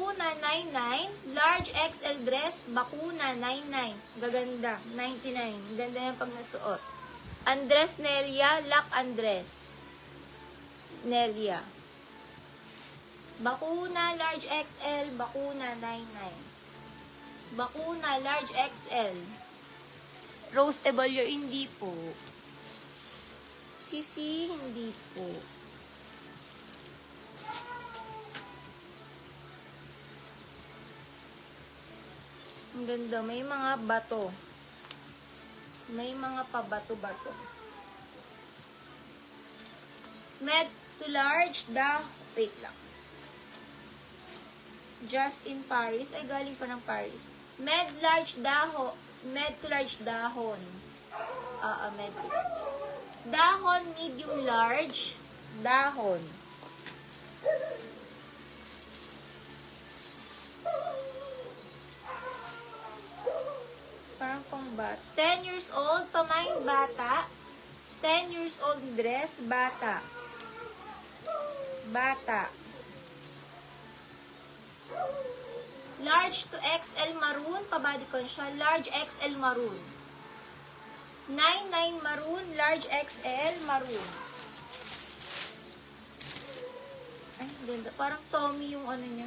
Bakuna 99, large XL dress, bakuna 99. Gaganda, 99. Ganda yan pag nasuot. Andres Nelia, Lac Andres. Nelia. Bakuna large XL, bakuna 99. Bakuna large XL. Rose Evaluer, hindi po. Sisi, hindi po. Ang ganda, may mga bato. May mga pabato-bato. Med to large, wait lang. Just in Paris, ay galing pa ng Paris. Med to large dahon. Med. Dahon, medium large, dahon. Parang pang bata. 10 years old, pamain bata. 10 years old dress, bata. Bata. Large to XL maroon, pabadikon siya. Large XL maroon. 99 maroon, large XL maroon. Ay, ganda. Parang Tommy yung ano niya.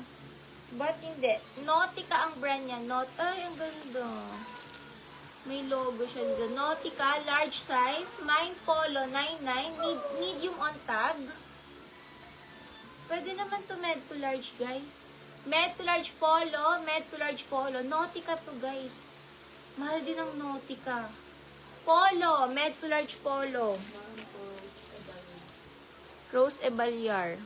But hindi. Nautica ang brand niya. Ay, ang ganda. May logo siya dito. Nautica, large size. Mine Polo, 99. Medium on tag. Pwede naman to med to large, guys. Med to large Polo. Med to large Polo. Nautica to, guys. Mahal din ang Nautica. Polo. Med to large Polo. Rose Evaluer.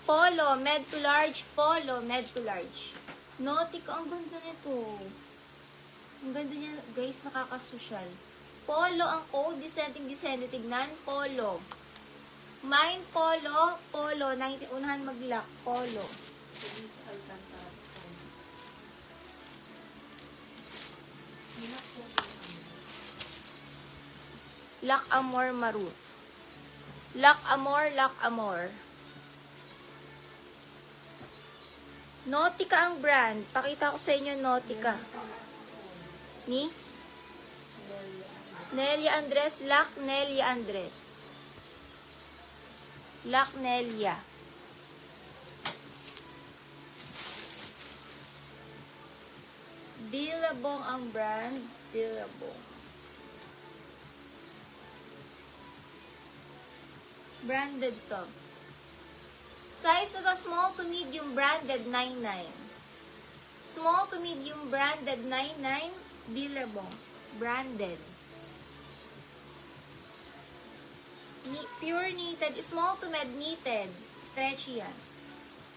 Polo. Med to large. Polo. Med to large. Nautica, ang ganda nito. Ang ganda niya, guys, nakakasosyal. Polo ang code, dissenting, tignan, Polo. Mine Polo, Polo, 90, unahan mag-lock, Polo. Lac Amor Maroon. Lac Amor, Lac Amor. Nautica ang brand. Pakita ko sa inyo Nautica. Ni? Nelia Andres. Lac Nelia Andres. Lac Nelia. Billabong ang brand. Billabong. Branded to. Size na to, small to medium, branded, 99. Small to medium, branded, 99. Billabong. Branded. Pure knitted. Small to med, knitted. Stretchy yan.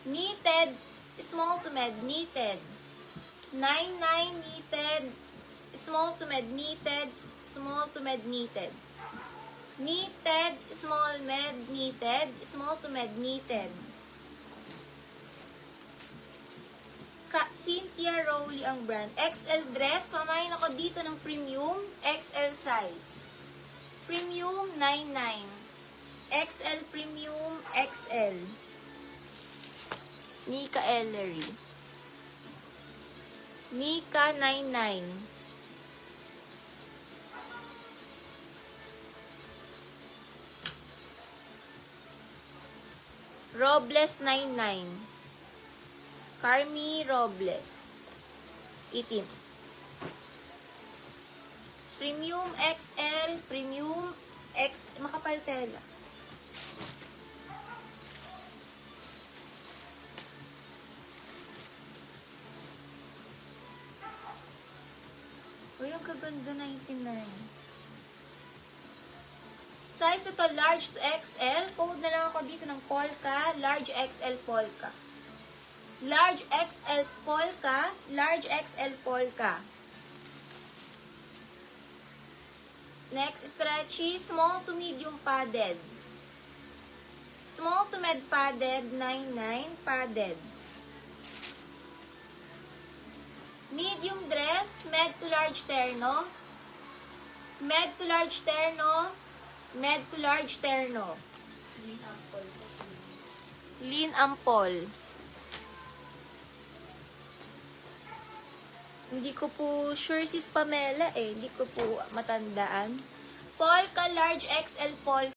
Knitted. Small to med, knitted. 99 knitted. Small to med, knitted. Small to med, knitted. Knitted. Small med, knitted. Small to med, knitted. Cynthia Rowley ang brand. XL dress. Pamain ako dito ng premium. XL size. Premium 99. XL premium XL. Nika Ellery. Nika 99. Robles 99. Carmi Robles. Itim. Premium XL, Premium X, makapal tela. Uy, ang kaganda, 99. Size nito, large to XL. Code na lang ako dito ng polka. Large XL polka. Large XL polka. Large XL polka. Next, stretchy. Small to medium padded. Small to med padded. 99 padded. Medium dress. Med to large terno. Med to large terno. Med to large terno. Lean Ampol. Hindi ko po sure sis Pamela eh. Hindi ko po matandaan. Polka large XL polka.